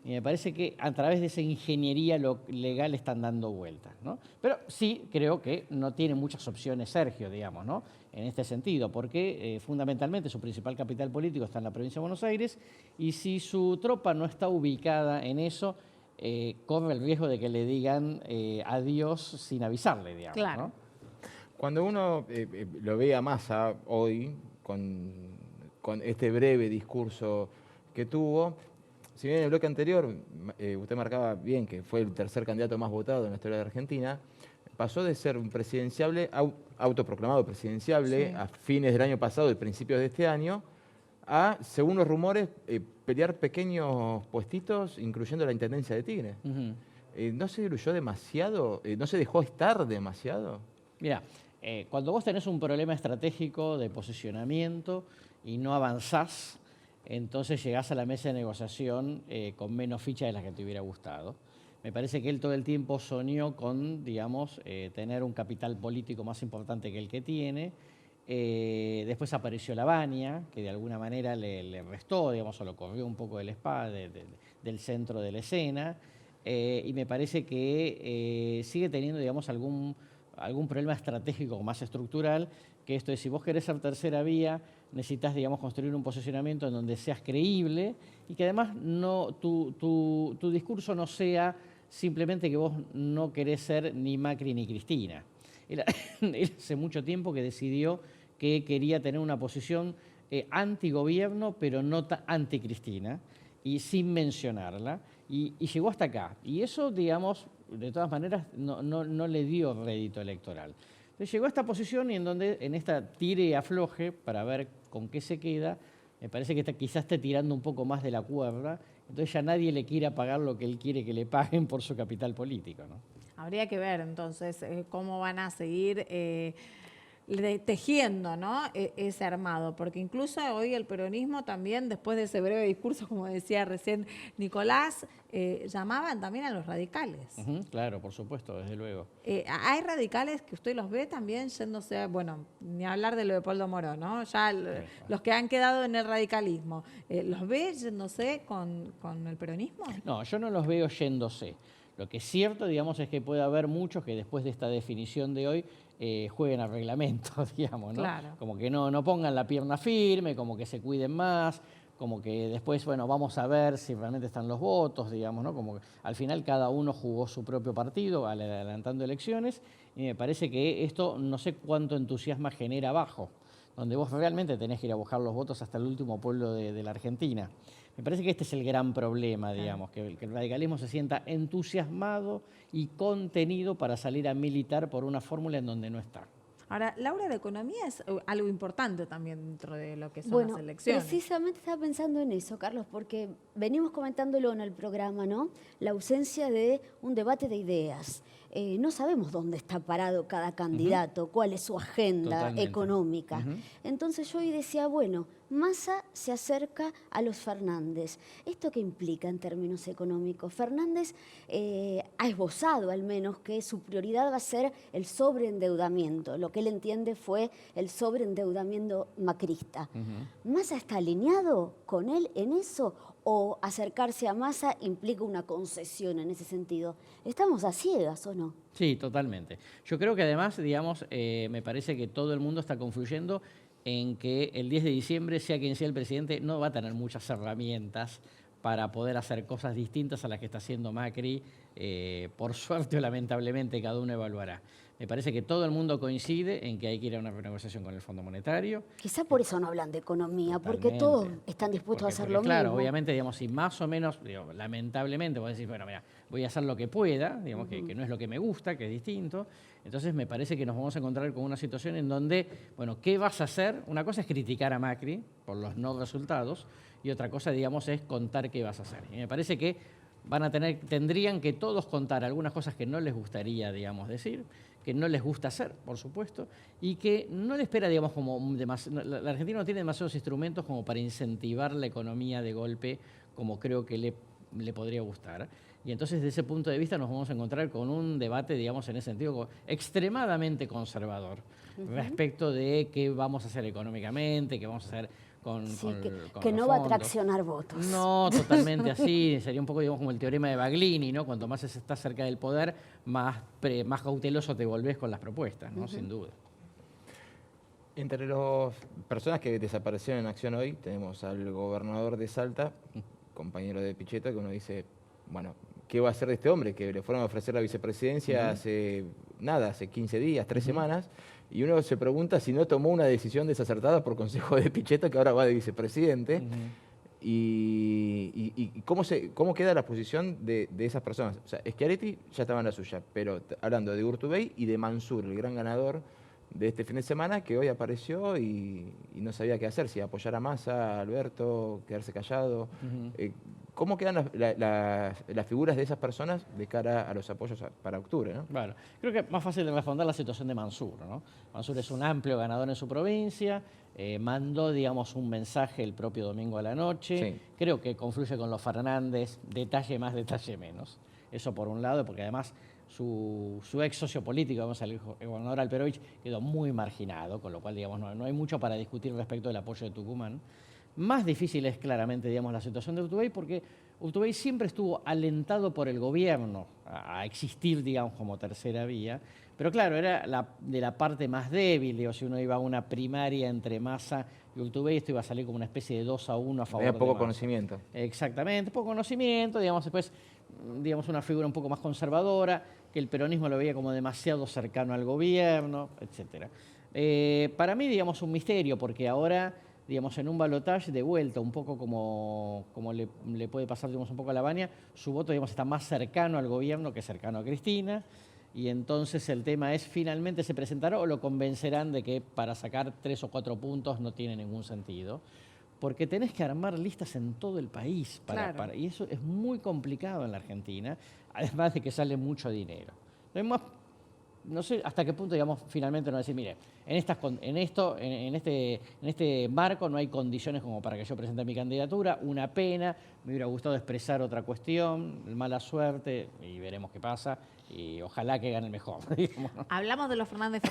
Y me parece que a través de esa ingeniería legal están dando vueltas, ¿no? Pero sí creo que no tiene muchas opciones Sergio, digamos, ¿no? En este sentido, porque fundamentalmente su principal capital político está en la provincia de Buenos Aires y si su tropa no está ubicada en eso, corre el riesgo de que le digan adiós sin avisarle, digamos, Claro. ¿no? Cuando uno lo ve a Massa hoy, con este breve discurso que tuvo, si bien en el bloque anterior usted marcaba bien que fue el tercer candidato más votado en la historia de Argentina, pasó de ser un presidenciable, autoproclamado presidenciable Sí. a fines del año pasado y principios de este año, a, según los rumores, pelear pequeños puestitos, incluyendo la intendencia de Tigre. Ujú. ¿No se diluyó demasiado? ¿No se dejó estar demasiado? Mira, cuando vos tenés un problema estratégico de posicionamiento y no avanzás, entonces llegás a la mesa de negociación con menos ficha de las que te hubiera gustado. Me parece que él todo el tiempo soñó con, digamos, tener un capital político más importante que el que tiene. Después apareció la Baña, que de alguna manera le restó, digamos, o lo corrió un poco del spa, del centro de la escena. Y me parece que sigue teniendo, digamos, algún problema estratégico más estructural, que esto es, si vos querés ser tercera vía, necesitas, digamos, construir un posicionamiento en donde seas creíble y que además tu discurso no sea simplemente que vos no querés ser ni Macri ni Cristina. Él hace mucho tiempo que decidió que quería tener una posición antigobierno, pero no anti-Cristina, y sin mencionarla, y llegó hasta acá. Y eso, digamos, de todas maneras, no le dio rédito electoral. Entonces llegó a esta posición y en esta tire y afloje para ver con qué se queda, me parece que quizás esté tirando un poco más de la cuerda, entonces ya nadie le quiere pagar lo que él quiere que le paguen por su capital político, ¿no? Habría que ver entonces cómo van a seguir tejiendo, ¿no? Ese armado, porque incluso hoy el peronismo también, después de ese breve discurso, como decía recién Nicolás, llamaban también a los radicales. Claro, por supuesto, desde luego. Hay radicales que usted los ve también yéndose, bueno, ni hablar de Leopoldo Moró, ¿no? Ya los que han quedado en el radicalismo, ¿los ve yéndose con el peronismo? No, yo no los veo yéndose. Lo que es cierto, digamos, es que puede haber muchos que después de esta definición de hoy jueguen al reglamento, digamos, ¿no? Claro. Como que no pongan la pierna firme, como que se cuiden más, como que después, bueno, vamos a ver si realmente están los votos, digamos, ¿no? Como que al final cada uno jugó su propio partido, adelantando elecciones, y me parece que esto no sé cuánto entusiasmo genera abajo, donde vos realmente tenés que ir a buscar los votos hasta el último pueblo de la Argentina. Me parece que este es el gran problema, digamos, que el radicalismo se sienta entusiasmado y contenido para salir a militar por una fórmula en donde no está. Ahora, Laura, la economía es algo importante también dentro de lo que son Bueno, las elecciones. precisamente estaba pensando en eso, Carlos, porque venimos comentándolo en el programa, ¿no? La ausencia de un debate de ideas. No sabemos dónde está parado cada candidato, cuál es su agenda Totalmente. económica. Entonces yo hoy decía, bueno, Massa se acerca a los Fernández. ¿Esto qué implica en términos económicos? Fernández ha esbozado al menos que su prioridad va a ser el sobreendeudamiento. Lo que él entiende fue el sobreendeudamiento macrista. ¿Massa está alineado con él en eso? ¿O acercarse a Massa implica una concesión en ese sentido? ¿Estamos a ciegas o no? Sí, totalmente. Yo creo que además, digamos, me parece que todo el mundo está confluyendo en que el 10 de diciembre, sea quien sea el presidente, no va a tener muchas herramientas para poder hacer cosas distintas a las que está haciendo Macri. Por suerte o lamentablemente, cada uno evaluará. Me parece que todo el mundo coincide en que hay que ir a una renegociación con el Fondo Monetario. Quizá por eso no hablan de economía, porque Totalmente. todos están dispuestos a hacer lo claro, mismo. obviamente, digamos, si más o menos, digo, lamentablemente, vos decís, bueno, mira, voy a hacer lo que pueda, digamos, que no es lo que me gusta, que es distinto. Entonces, me parece que nos vamos a encontrar con una situación en donde, bueno, ¿qué vas a hacer? Una cosa es criticar a Macri por los no resultados y otra cosa, digamos, es contar qué vas a hacer. Y me parece que tendrían que todos contar algunas cosas que no les gustaría, digamos, decir, que no les gusta hacer, por supuesto, y que no le espera, digamos, la Argentina no tiene demasiados instrumentos como para incentivar la economía de golpe, como creo que le podría gustar. Y entonces, desde ese punto de vista, nos vamos a encontrar con un debate, digamos, en ese sentido, extremadamente conservador respecto de qué vamos a hacer económicamente, qué vamos a hacer con que los no va a fondos. traccionar votos. No, totalmente así. Sería un poco, digamos, como el teorema de Baglini, ¿no? Cuanto más estás cerca del poder, más cauteloso te volvés con las propuestas, ¿no? Sin duda. Entre las personas que desaparecieron en acción hoy, tenemos al gobernador de Salta, compañero de Pichetto, que uno dice, bueno, ¿qué va a hacer de este hombre? Que le fueron a ofrecer la vicepresidencia hace 15 días, 3 semanas, y uno se pregunta si no tomó una decisión desacertada por consejo de Pichetto, que ahora va de vicepresidente, y cómo queda la posición de esas personas. O sea, Schiaretti ya estaba en la suya, pero hablando de Urtubey y de Mansur, el gran ganador de este fin de semana, que hoy apareció y no sabía qué hacer, si apoyar a Massa, a Alberto, quedarse callado. ¿Cómo quedan las figuras de esas personas de cara a los apoyos para octubre, ¿no? Bueno, creo que es más fácil de responder la situación de Mansur, ¿no? Mansur es un amplio ganador en su provincia, mandó, digamos, un mensaje el propio domingo a la noche. Sí. Creo que confluye con los Fernández, detalle más, detalle menos. Eso por un lado, porque además su ex socio político, vamos a el gobernador Alperovich, quedó muy marginado, con lo cual, digamos, no hay mucho para discutir respecto del apoyo de Tucumán. Más difícil es claramente, digamos, la situación de Urtubey, porque Urtubey siempre estuvo alentado por el gobierno a existir, digamos, como tercera vía, pero claro, era de la parte más débil, digo, si uno iba a una primaria entre Massa y Urtubey, esto iba a salir como una especie de 2-1 a favor de Había poco Massa. conocimiento. Exactamente, poco conocimiento, digamos, después, digamos, una figura un poco más conservadora, que el peronismo lo veía como demasiado cercano al gobierno, etc. Para mí, digamos, un misterio, porque ahora, digamos, en un balotaje de vuelta, un poco como le puede pasar, digamos, un poco a Lavagna, su voto, digamos, está más cercano al gobierno que cercano a Cristina, y entonces el tema es, finalmente se presentará o lo convencerán de que para sacar 3 o 4 puntos no tiene ningún sentido, porque tenés que armar listas en todo el país, y eso es muy complicado en la Argentina, además de que sale mucho dinero. Además, no sé hasta qué punto, digamos, finalmente no decir, mire, en este marco no hay condiciones como para que yo presente mi candidatura, una pena, me hubiera gustado expresar otra cuestión, mala suerte, y veremos qué pasa, y ojalá que gane el mejor. Digamos, ¿no? Hablamos de los Fernández,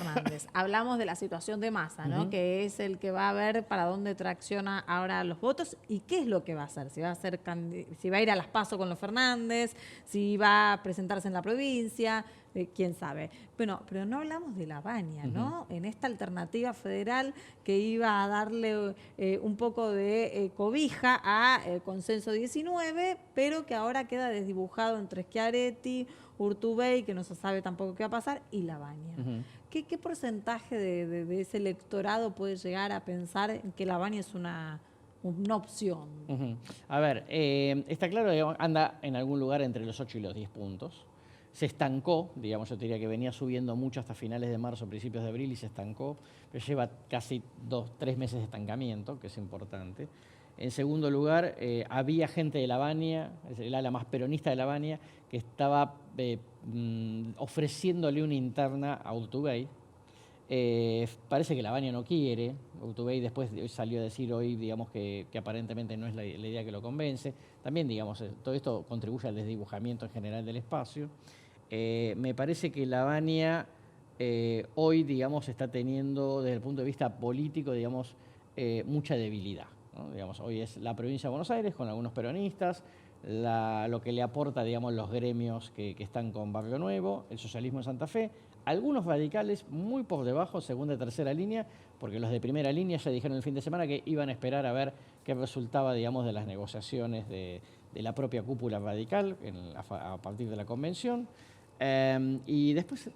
hablamos de la situación de Massa, ¿no? Que es el que va a ver para dónde tracciona ahora los votos y qué es lo que va a hacer. Si va a ir a las PASO con los Fernández, si va a presentarse en la provincia, quién sabe. Bueno, pero no hablamos de Lavagna, ¿no? En esta alternativa federal que iba a darle un poco de cobija a Consenso 19, pero que ahora queda desdibujado entre Schiaretti, Urtubey, que no se sabe tampoco qué va a pasar, y Lavagna. ¿Qué porcentaje de ese electorado puede llegar a pensar que Lavagna es una opción? A ver, está claro que anda en algún lugar entre los 8 y los 10 puntos. Se estancó, digamos, yo te diría que venía subiendo mucho hasta finales de marzo, principios de abril, y se estancó, pero lleva casi 2-3 meses de estancamiento, que es importante. En segundo lugar, había gente de Lavagna, el ala más peronista de Lavagna, que estaba ofreciéndole una interna a Urtubey. Parece que Lavagna no quiere. Urtubey después salió a decir hoy, digamos, que aparentemente no es la idea que lo convence. También, digamos, todo esto contribuye al desdibujamiento en general del espacio. Me parece que Lavagna hoy, digamos, está teniendo, desde el punto de vista político, digamos, mucha debilidad, ¿no? Digamos, hoy es la provincia de Buenos Aires con algunos peronistas, lo que le aporta, digamos, los gremios que están con Barrio Nuevo, el socialismo en Santa Fe, algunos radicales muy por debajo, segunda y tercera línea, porque los de primera línea ya dijeron el fin de semana que iban a esperar a ver qué resultaba, digamos, de las negociaciones de la propia cúpula radical a partir de la convención. Y después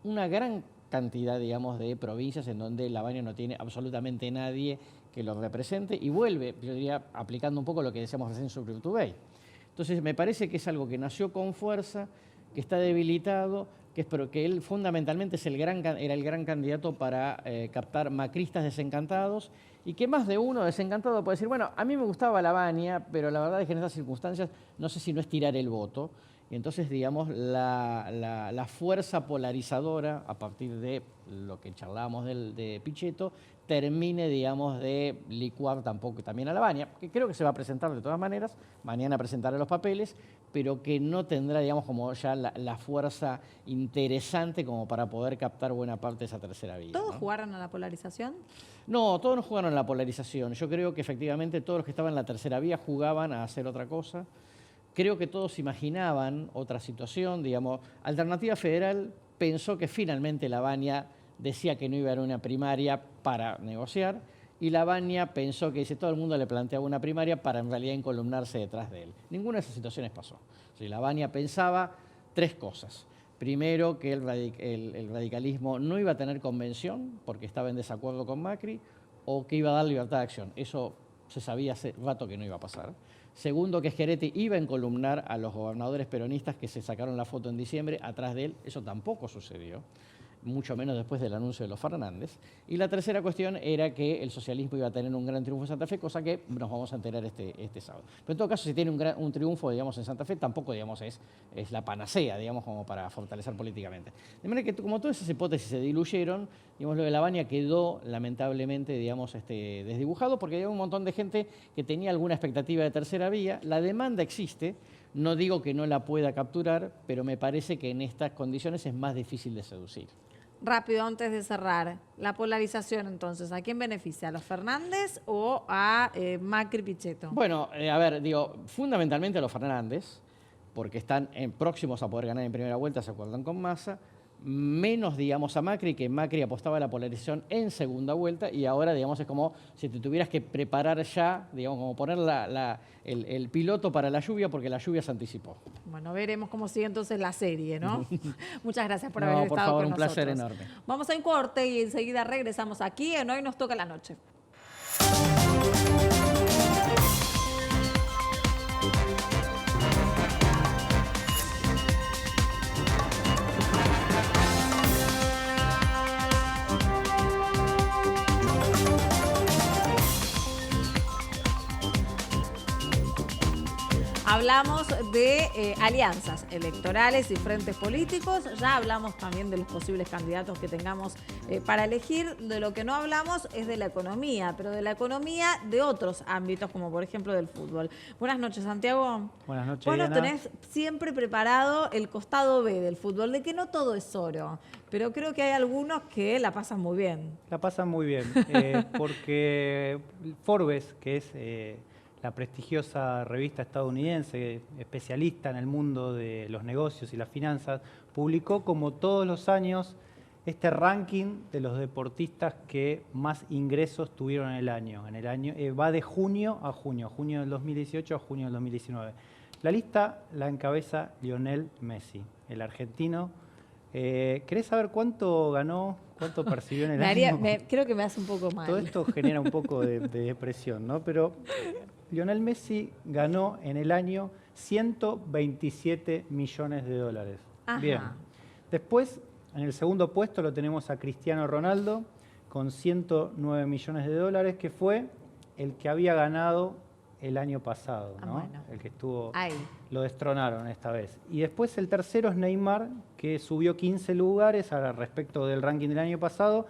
una gran cantidad, digamos, de provincias en donde Lavagna no tiene absolutamente nadie que lo represente y vuelve, yo diría, aplicando un poco lo que decíamos recién sobre Urtubey. Entonces, me parece que es algo que nació con fuerza, que está debilitado, pero que él fundamentalmente era el gran candidato para captar macristas desencantados y que más de uno desencantado puede decir, bueno, a mí me gustaba Lavagna, pero la verdad es que en estas circunstancias no sé si no es tirar el voto. Y entonces, digamos, la fuerza polarizadora, a partir de lo que charlábamos de Pichetto, termine, digamos, de licuar también a Lavagna, que creo que se va a presentar de todas maneras, mañana presentará los papeles, pero que no tendrá, digamos, como ya la fuerza interesante como para poder captar buena parte de esa tercera vía. ¿Todos ¿no? jugaron a la polarización? No, todos no jugaron a la polarización. Yo creo que efectivamente todos los que estaban en la tercera vía jugaban a hacer otra cosa. Creo que todos imaginaban otra situación, digamos, Alternativa Federal pensó que finalmente Lavagna decía que no iba a haber una primaria para negociar y Lavagna pensó que dice, todo el mundo le planteaba una primaria para en realidad encolumnarse detrás de él. Ninguna de esas situaciones pasó. O sea, Lavagna pensaba tres cosas. Primero, que el radicalismo no iba a tener convención porque estaba en desacuerdo con Macri o que iba a dar libertad de acción. Eso se sabía hace rato que no iba a pasar. Segundo, que Schiaretti iba a encolumnar a los gobernadores peronistas que se sacaron la foto en diciembre atrás de él. Eso tampoco sucedió, mucho menos después del anuncio de los Fernández. Y la tercera cuestión era que el socialismo iba a tener un gran triunfo en Santa Fe, cosa que nos vamos a enterar este sábado. Pero en todo caso, si tiene un triunfo, digamos, en Santa Fe, tampoco, digamos, es la panacea, digamos, como para fortalecer políticamente. De manera que, como todas esas hipótesis se diluyeron, digamos, lo de Lavagna quedó, lamentablemente, digamos, desdibujado, porque había un montón de gente que tenía alguna expectativa de tercera vía. La demanda existe. No digo que no la pueda capturar, pero me parece que en estas condiciones es más difícil de seducir. Rápido, antes de cerrar, la polarización entonces, ¿a quién beneficia? ¿A los Fernández o a Macri Pichetto? Bueno, a ver, digo, fundamentalmente a los Fernández, porque están próximos a poder ganar en primera vuelta, se acuerdan con Massa, menos, digamos, a Macri, que Macri apostaba a la polarización en segunda vuelta y ahora, digamos, es como si te tuvieras que preparar ya, digamos, como poner el piloto para la lluvia porque la lluvia se anticipó. Bueno, veremos cómo sigue entonces la serie, ¿no? Muchas gracias por haber estado con nosotros. Un placer enorme. Vamos a un corte y enseguida regresamos aquí en Hoy Nos Toca la Noche. Hablamos de alianzas electorales y frentes políticos, ya hablamos también de los posibles candidatos que tengamos para elegir. De lo que no hablamos es de la economía, pero de la economía de otros ámbitos, como por ejemplo del fútbol. Buenas noches, Santiago. Buenas noches, Vos Diana. tenés siempre preparado el costado B del fútbol, de que no todo es oro, pero creo que hay algunos que la pasan muy bien. La pasan muy bien, porque Forbes, que es la prestigiosa revista estadounidense especialista en el mundo de los negocios y las finanzas, publicó como todos los años este ranking de los deportistas que más ingresos tuvieron en el año. Va de junio a junio del 2018 a junio del 2019. La lista la encabeza Lionel Messi, el argentino. ¿Querés saber cuánto ganó, cuánto percibió en el año? Creo que me hace un poco mal. Todo esto genera un poco de depresión, ¿no? Pero Lionel Messi ganó en el año 127 millones de dólares. Ajá. Bien. Después, en el segundo puesto lo tenemos a Cristiano Ronaldo con 109 millones de dólares, que fue el que había ganado el año pasado, ¿no? Bueno. El que estuvo... Ahí. Lo destronaron esta vez. Y después el tercero es Neymar, que subió 15 lugares respecto del ranking del año pasado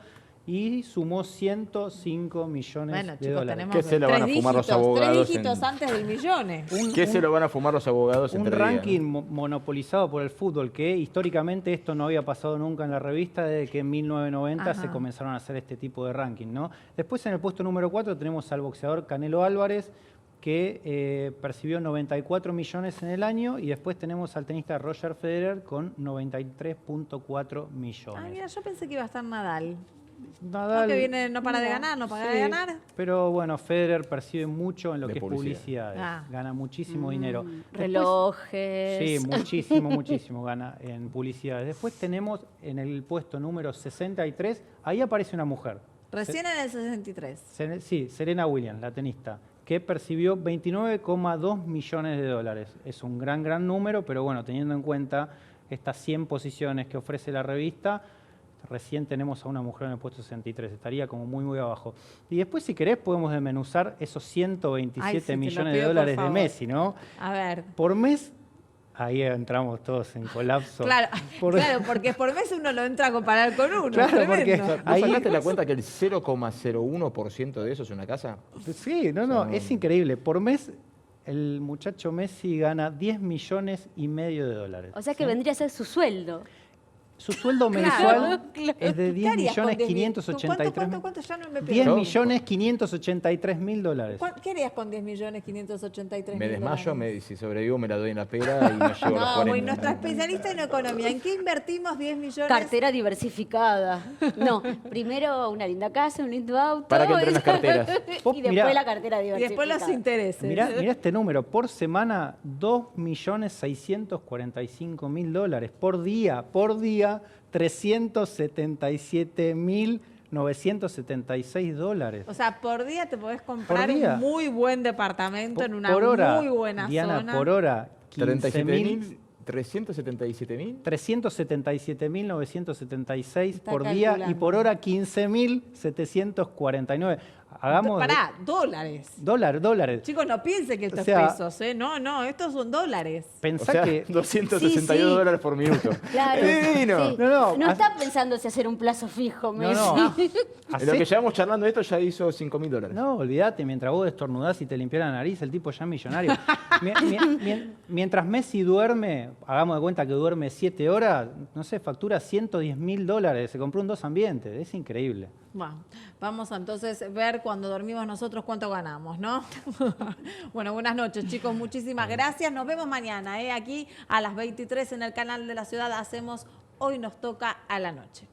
y sumó 105 millones de dólares. Tenemos ¿Qué se lo van a fumar los abogados? 3 dígitos antes del millón. ¿Qué se lo van a fumar los abogados en Un 3 días, ranking ¿no? monopolizado por el fútbol, que históricamente esto no había pasado nunca en la revista, desde que en 1990 se comenzaron a hacer este tipo de ranking, ¿no? Después en el puesto número 4 tenemos al boxeador Canelo Álvarez, que percibió 94 millones en el año, y después tenemos al tenista Roger Federer con 93.4 millones. Ah, mira, yo pensé que iba a estar Nadal. Nadal, No, que viene, no para de ganar, no para de ganar. Pero bueno, Federer percibe mucho en lo De que es publicidad. publicidad. Gana muchísimo dinero. Después- Relojes. Sí, muchísimo, muchísimo gana en publicidad. Después tenemos en el puesto número 63, ahí aparece una mujer. Recién en el 63. Sí, Serena Williams, la tenista, que percibió 29,2 millones de dólares. Es un gran número, pero bueno, teniendo en cuenta estas 100 posiciones que ofrece la revista, recién tenemos a una mujer en el puesto 63, estaría como muy abajo. Y después, si querés, podemos desmenuzar esos 127 Ay, sí, te lo millones pido, de por dólares de favor. Messi, ¿no? A ver. Por mes, ahí entramos todos en colapso. Claro, Por- claro, porque por mes uno lo entra a comparar con uno. Claro, tremendo. porque- ¿Vos Ahí- sacaste la cuenta que el 0,01% de eso es una casa? Sí, no, es increíble. Por mes, el muchacho Messi gana 10 millones y medio de dólares. O sea que vendría a ser su sueldo. Su sueldo Claro, mensual claro. es de ¿Qué 10 harías con millones 10 mil? 583 ¿Cuánto? Ya no me 10 pierdo. millones 583 mil dólares. ¿Qué harías con 10 millones 583 Me mil desmayo, dólares? si sobrevivo me la doy en la pera y me llevo los No, 40. voy nuestra especialista en economía. ¿En qué invertimos 10 millones? Cartera diversificada. No, primero una linda casa, un lindo auto. Para que entren las carteras. Vos, Y después mirá. la cartera Y diversificada. después los intereses. Mirá este número, por semana 2 millones 645 mil dólares, por día 377.976 dólares. O sea, por día te podés comprar día. un muy buen departamento en una Por hora, muy buena Diana, zona. por hora 15.000 377.000. 377.976 Está por día y calculando. por hora 15.749. Hagamos Pará, dólares. dólares. Chicos, no piensen que esto O sea- es pesos, ¿eh? No, estos son dólares. O Pensá sea, que 262 Sí, sí. dólares por minuto. Claro. ¡Divino! Sí. No, No está pensando si hacer un plazo fijo, Messi. no. En lo Hacé- que llevamos charlando esto ya hizo 5.000 dólares. No, olvídate, mientras vos estornudás y te limpias la nariz, el tipo ya es millonario. Mientras Messi duerme, hagamos de cuenta que duerme 7 horas, no sé, factura 110.000 dólares, se compró un 2 ambientes, es increíble. Bueno, vamos a entonces ver cuando dormimos nosotros cuánto ganamos, ¿no? Bueno, buenas noches, chicos. Muchísimas gracias. Nos vemos mañana, ¿eh? Aquí a las 23 en el canal de la ciudad hacemos Hoy Nos Toca a la Noche.